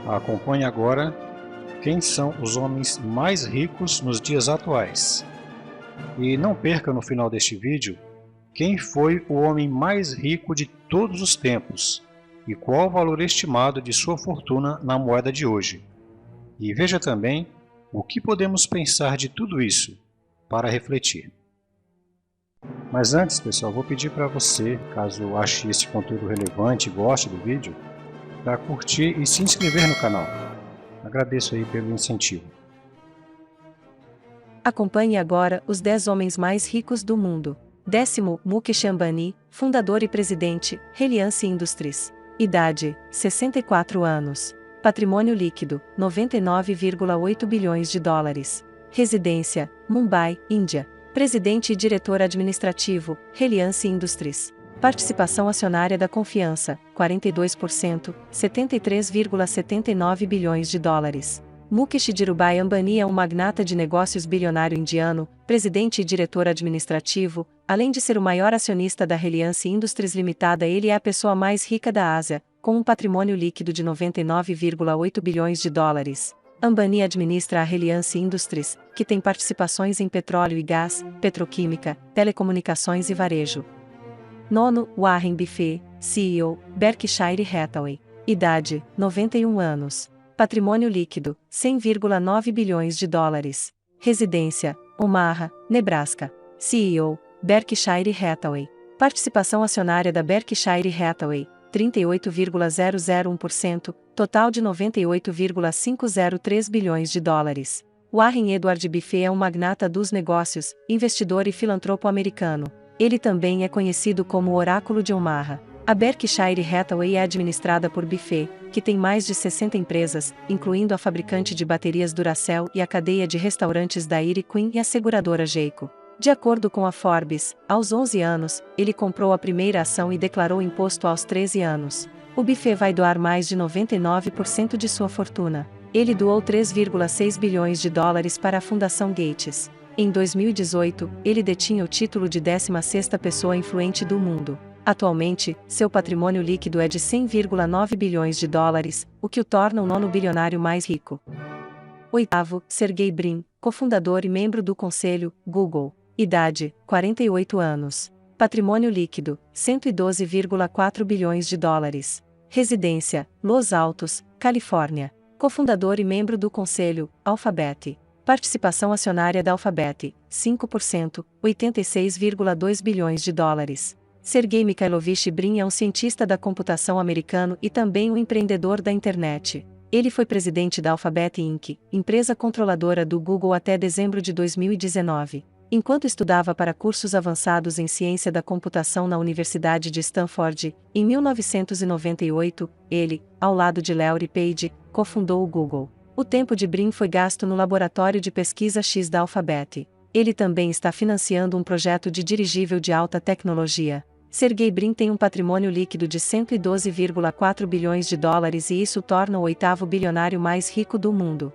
Acompanhe agora quem são os homens mais ricos nos dias atuais. E não perca no final deste vídeo quem foi o homem mais rico de todos os tempos e qual o valor estimado de sua fortuna na moeda de hoje. E veja também o que podemos pensar de tudo isso para refletir. Mas antes, pessoal, vou pedir para você, caso ache esse conteúdo relevante e goste do vídeo, para curtir e se inscrever no canal. Agradeço aí pelo incentivo. Acompanhe agora os 10 homens mais ricos do mundo. 10º, Mukesh Ambani, fundador e presidente, Reliance Industries. Idade, 64 anos. Patrimônio líquido, 99,8 bilhões de dólares. Residência, Mumbai, Índia. Presidente e diretor administrativo, Reliance Industries. Participação acionária da confiança, 42%, 73,79 bilhões de dólares. Mukesh Dhirubhai Ambani é um magnata de negócios bilionário indiano, presidente e diretor administrativo, além de ser o maior acionista da Reliance Industries Limitada. Ele é a pessoa mais rica da Ásia, com um patrimônio líquido de 99,8 bilhões de dólares. Ambani administra a Reliance Industries, que tem participações em petróleo e gás, petroquímica, telecomunicações e varejo. 9º, Warren Buffett, CEO, Berkshire Hathaway. Idade, 91 anos. Patrimônio líquido, 100,9 bilhões de dólares. Residência, Omaha, Nebraska. CEO, Berkshire Hathaway. Participação acionária da Berkshire Hathaway, 38,001%, total de 98,503 bilhões de dólares. Warren Edward Buffett é um magnata dos negócios, investidor e filantropo americano. Ele também é conhecido como o Oráculo de Omaha. A Berkshire Hathaway é administrada por Buffett, que tem mais de 60 empresas, incluindo a fabricante de baterias Duracell e a cadeia de restaurantes Dairy Queen e a seguradora Geico. De acordo com a Forbes, aos 11 anos, ele comprou a primeira ação e declarou imposto aos 13 anos. O Buffett vai doar mais de 99% de sua fortuna. Ele doou 3,6 bilhões de dólares para a Fundação Gates. Em 2018, ele detinha o título de 16ª pessoa influente do mundo. Atualmente, seu patrimônio líquido é de 100,9 bilhões de dólares, o que o torna o 9º bilionário mais rico. 8º, Sergey Brin, cofundador e membro do conselho, Google. Idade, 48 anos. Patrimônio líquido, 112,4 bilhões de dólares. Residência, Los Altos, Califórnia. Cofundador e membro do conselho, Alphabet. Participação acionária da Alphabet, 5%, 86,2 bilhões de dólares. Sergey Mikhailovich Brin é um cientista da computação americano e também um empreendedor da internet. Ele foi presidente da Alphabet Inc., empresa controladora do Google até dezembro de 2019. Enquanto estudava para cursos avançados em ciência da computação na Universidade de Stanford, em 1998, ele, ao lado de Larry Page, cofundou o Google. O tempo de Brin foi gasto no laboratório de pesquisa X da Alphabet. Ele também está financiando um projeto de dirigível de alta tecnologia. Sergey Brin tem um patrimônio líquido de 112,4 bilhões de dólares e isso o torna o 8º bilionário mais rico do mundo.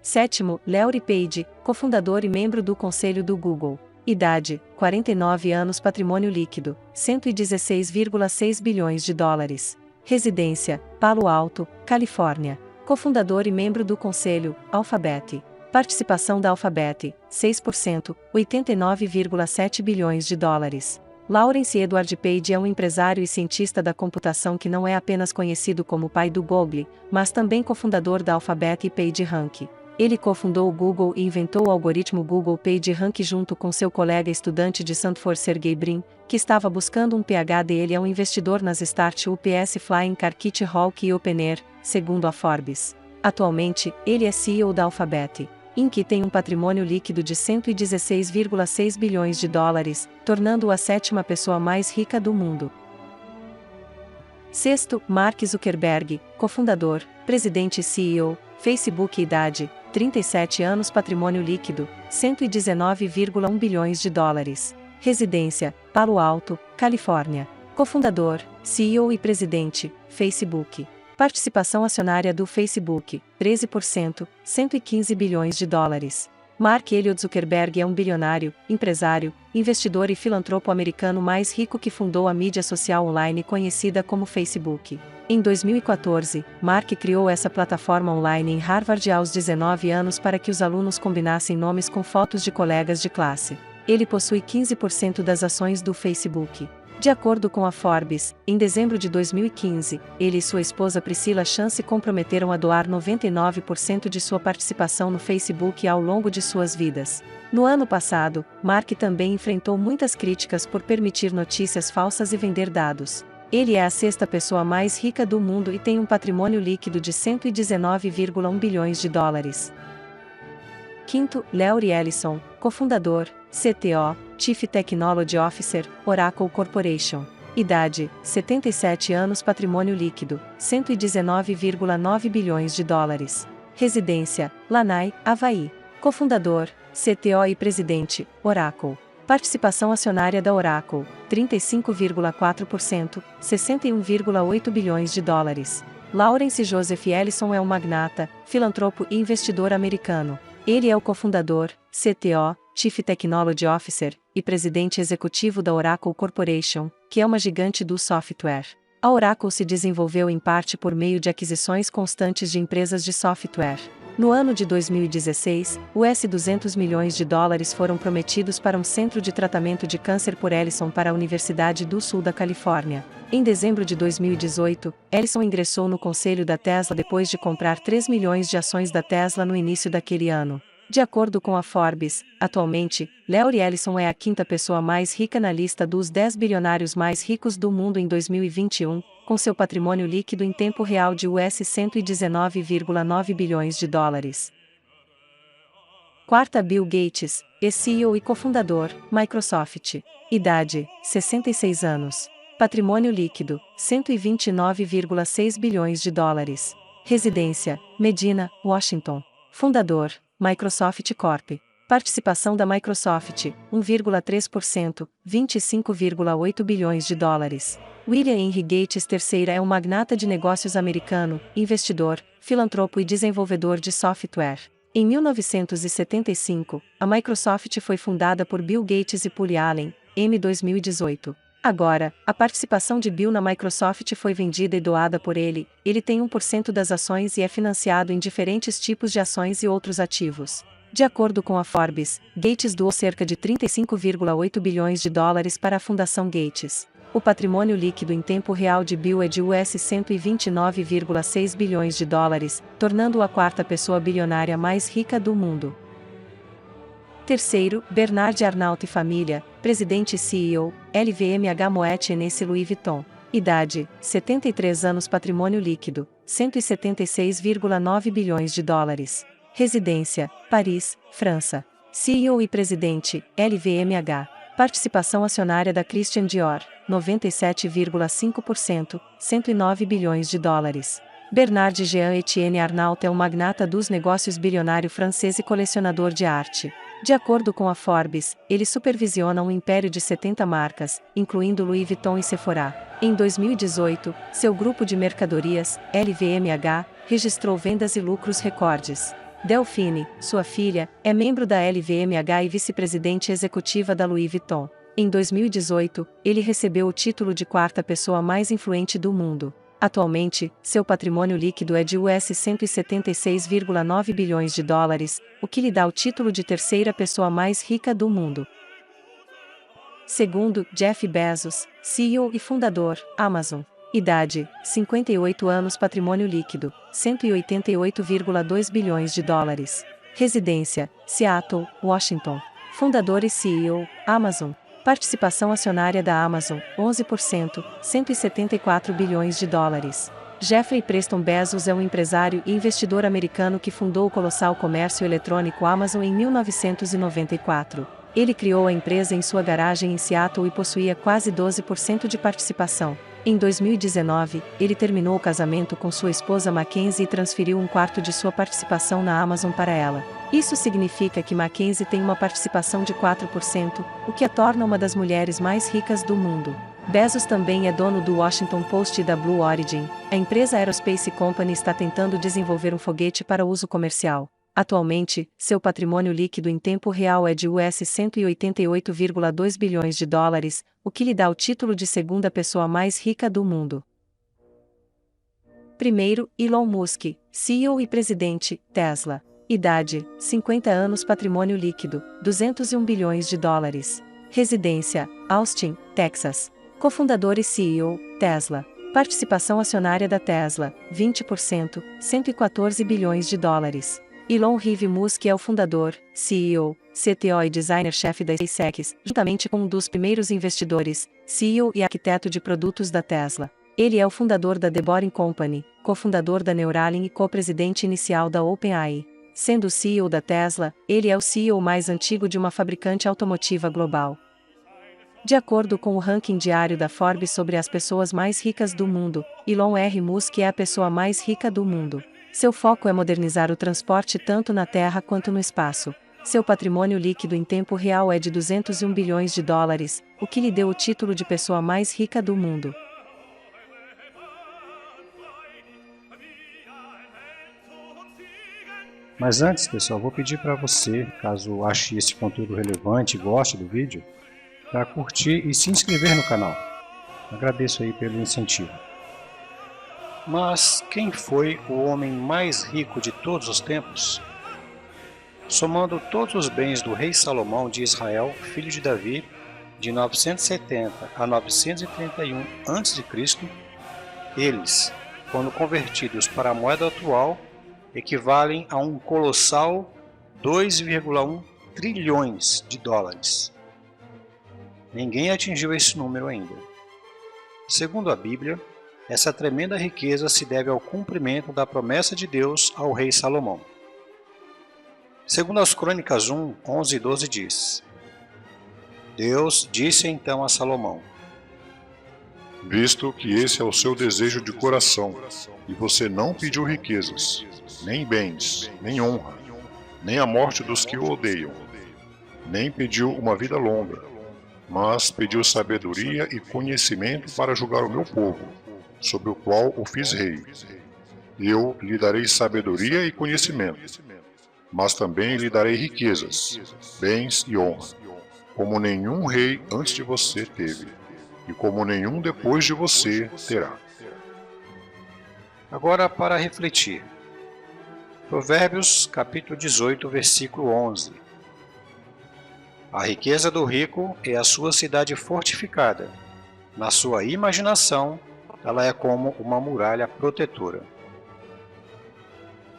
7º, Larry Page, cofundador e membro do conselho do Google. Idade, 49 anos. Patrimônio líquido, 116,6 bilhões de dólares. Residência, Palo Alto, Califórnia. Cofundador e membro do conselho, Alphabet. Participação da Alphabet, 6%, 89,7 bilhões de dólares. Lawrence Edward Page é um empresário e cientista da computação que não é apenas conhecido como pai do Google, mas também cofundador da Alphabet e PageRank. Ele cofundou o Google e inventou o algoritmo Google PageRank junto com seu colega estudante de Stanford Sergey Brin, que estava buscando um PhD. Ele é um investidor nas startups Flying Car Kit Hawk e OpenAir, segundo a Forbes. Atualmente, ele é CEO da Alphabet, Inc. Tem um patrimônio líquido de 116,6 bilhões de dólares, tornando-o a 7ª pessoa mais rica do mundo. 6º, Mark Zuckerberg, cofundador, presidente e CEO, Facebook. Idade, 37 anos. Patrimônio líquido, 119,1 bilhões de dólares. Residência, Palo Alto, Califórnia. Cofundador, CEO e presidente, Facebook. Participação acionária do Facebook, 13%, 115 bilhões de dólares. Mark Elliott Zuckerberg é um bilionário, empresário, investidor e filantropo americano mais rico que fundou a mídia social online conhecida como Facebook. Em 2014, Mark criou essa plataforma online em Harvard aos 19 anos para que os alunos combinassem nomes com fotos de colegas de classe. Ele possui 15% das ações do Facebook. De acordo com a Forbes, em dezembro de 2015, ele e sua esposa Priscilla Chan se comprometeram a doar 99% de sua participação no Facebook ao longo de suas vidas. No ano passado, Mark também enfrentou muitas críticas por permitir notícias falsas e vender dados. Ele é a sexta pessoa mais rica do mundo e tem um patrimônio líquido de 119,1 bilhões de dólares. Quinto, Larry Ellison, cofundador, CTO, Chief Technology Officer, Oracle Corporation. Idade, 77 anos. Patrimônio líquido, 119,9 bilhões de dólares. Residência, Lanai, Havaí. Cofundador, CTO e presidente, Oracle. Participação acionária da Oracle, 35,4%, 61,8 bilhões de dólares. Lawrence Joseph Ellison é um magnata, filantropo e investidor americano. Ele é o cofundador, CTO, Chief Technology Officer, e presidente executivo da Oracle Corporation, que é uma gigante do software. A Oracle se desenvolveu em parte por meio de aquisições constantes de empresas de software. No ano de 2016, US$ 200 milhões foram prometidos para um centro de tratamento de câncer por Ellison para a Universidade do Sul da Califórnia. Em dezembro de 2018, Ellison ingressou no conselho da Tesla depois de comprar 3 milhões de ações da Tesla no início daquele ano. De acordo com a Forbes, atualmente, Larry Ellison é a quinta pessoa mais rica na lista dos 10 bilionários mais ricos do mundo em 2021, com seu patrimônio líquido em tempo real de US$ 119,9 bilhões de dólares. Quarta, Bill Gates, ex-CEO e cofundador, Microsoft. Idade, 66 anos. Patrimônio líquido, 129,6 bilhões de dólares. Residência, Medina, Washington. Fundador, Microsoft Corp. Participação da Microsoft, 1,3%, 25,8 bilhões de dólares. William Henry Gates III é um magnata de negócios americano, investidor, filantropo e desenvolvedor de software. Em 1975, a Microsoft foi fundada por Bill Gates e Paul Allen, em 2018. Agora, a participação de Bill na Microsoft foi vendida e doada por ele. Ele tem 1% das ações e é financiado em diferentes tipos de ações e outros ativos. De acordo com a Forbes, Gates doou cerca de 35,8 bilhões de dólares para a Fundação Gates. O patrimônio líquido em tempo real de Bill é de US$ 129,6 bilhões de dólares, tornando-o a quarta pessoa bilionária mais rica do mundo. Terceiro, Bernard Arnault e família, presidente e CEO, LVMH Moet Hennessy Louis Vuitton. Idade, 73 anos. Patrimônio líquido, 176,9 bilhões de dólares. Residência, Paris, França. CEO e presidente, LVMH. Participação acionária da Christian Dior, 97,5%, 109 bilhões de dólares. Bernard Jean Etienne Arnault é um magnata dos negócios, bilionário francês e colecionador de arte. De acordo com a Forbes, ele supervisiona um império de 70 marcas, incluindo Louis Vuitton e Sephora. Em 2018, seu grupo de mercadorias, LVMH, registrou vendas e lucros recordes. Delphine, sua filha, é membro da LVMH e vice-presidente executiva da Louis Vuitton. Em 2018, ele recebeu o título de quarta pessoa mais influente do mundo. Atualmente, seu patrimônio líquido é de US$ 176,9 bilhões de dólares, o que lhe dá o título de terceira pessoa mais rica do mundo. Segundo, Jeff Bezos, CEO e fundador, Amazon. Idade, 58 anos. Patrimônio líquido, 188,2 bilhões de dólares. Residência, Seattle, Washington. Fundador e CEO, Amazon. Participação acionária da Amazon, 11%, 174 bilhões de dólares. Jeffrey Preston Bezos é um empresário e investidor americano que fundou o colossal comércio eletrônico Amazon em 1994. Ele criou a empresa em sua garagem em Seattle e possuía quase 12% de participação. Em 2019, ele terminou o casamento com sua esposa Mackenzie e transferiu um quarto de sua participação na Amazon para ela. Isso significa que Mackenzie tem uma participação de 4%, o que a torna uma das mulheres mais ricas do mundo. Bezos também é dono do Washington Post e da Blue Origin. A empresa Aerospace Company está tentando desenvolver um foguete para uso comercial. Atualmente, seu patrimônio líquido em tempo real é de US$ 188,2 bilhões de dólares, o que lhe dá o título de segunda pessoa mais rica do mundo. Primeiro, Elon Musk, CEO e presidente, Tesla. Idade, 50 anos. Patrimônio líquido, 201 bilhões de dólares. Residência, Austin, Texas. Cofundador e CEO, Tesla. Participação acionária da Tesla, 20%, 114 bilhões de dólares. Elon Reeve Musk é o fundador, CEO, CTO e designer-chefe da SpaceX, juntamente com um dos primeiros investidores, CEO e arquiteto de produtos da Tesla. Ele é o fundador da The Boring Company, cofundador da Neuralink e co-presidente inicial da OpenAI. Sendo o CEO da Tesla, ele é o CEO mais antigo de uma fabricante automotiva global. De acordo com o ranking diário da Forbes sobre as pessoas mais ricas do mundo, Elon R. Musk é a pessoa mais rica do mundo. Seu foco é modernizar o transporte tanto na Terra quanto no espaço. Seu patrimônio líquido em tempo real é de 201 bilhões de dólares, o que lhe deu o título de pessoa mais rica do mundo. Mas antes, pessoal, vou pedir para você, caso ache esse conteúdo relevante e goste do vídeo, para curtir e se inscrever no canal. Agradeço aí pelo incentivo. Mas quem foi o homem mais rico de todos os tempos? Somando todos os bens do rei Salomão de Israel, filho de Davi, de 970 a 931 a.C., eles, quando convertidos para a moeda atual, equivalem a um colossal 2,1 trilhões de dólares. Ninguém atingiu esse número ainda. Segundo a Bíblia, essa tremenda riqueza se deve ao cumprimento da promessa de Deus ao rei Salomão. Segundo as Crônicas 1, 11 e 12 diz: Deus disse então a Salomão: visto que esse é o seu desejo de coração, e você não pediu riquezas, nem bens, nem honra, nem a morte dos que o odeiam, nem pediu uma vida longa, mas pediu sabedoria e conhecimento para julgar o meu povo, sobre o qual o fiz rei. Eu lhe darei sabedoria e conhecimento, mas também lhe darei riquezas, bens e honra, como nenhum rei antes de você teve, e como nenhum depois de você terá. Agora para refletir. Provérbios capítulo 18, versículo 11. A riqueza do rico é a sua cidade fortificada. Na sua imaginação, ela é como uma muralha protetora.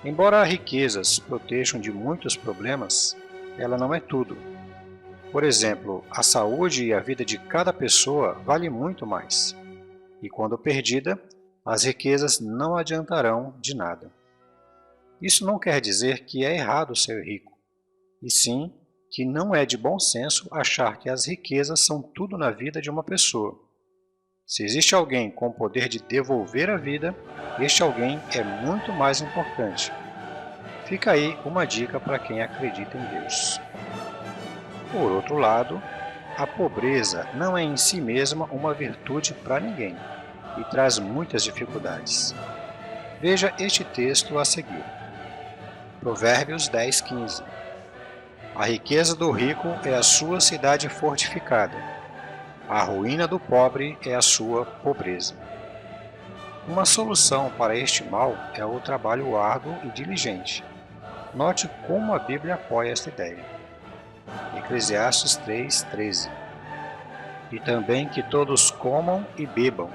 Embora riquezas protejam de muitos problemas, ela não é tudo. Por exemplo, a saúde e a vida de cada pessoa vale muito mais. E quando perdida, as riquezas não adiantarão de nada. Isso não quer dizer que é errado ser rico, e sim que não é de bom senso achar que as riquezas são tudo na vida de uma pessoa. Se existe alguém com o poder de devolver a vida, este alguém é muito mais importante. Fica aí uma dica para quem acredita em Deus. Por outro lado, a pobreza não é em si mesma uma virtude para ninguém e traz muitas dificuldades. Veja este texto a seguir. Provérbios 10, 15. A riqueza do rico é a sua cidade fortificada. A ruína do pobre é a sua pobreza. Uma solução para este mal é o trabalho árduo e diligente. Note como a Bíblia apoia esta ideia. Eclesiastes 3, 13. E também que todos comam e bebam,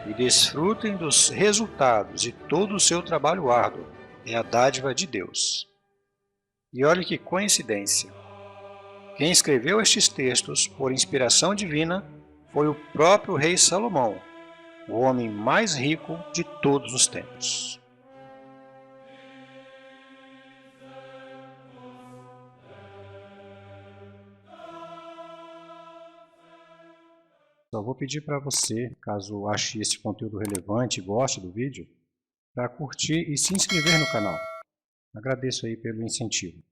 e desfrutem dos resultados de todo o seu trabalho árduo, é a dádiva de Deus. E olhe que coincidência! Quem escreveu estes textos por inspiração divina foi o próprio rei Salomão, o homem mais rico de todos os tempos. Só vou pedir para você, caso ache esse conteúdo relevante e goste do vídeo, para curtir e se inscrever no canal. Agradeço aí pelo incentivo.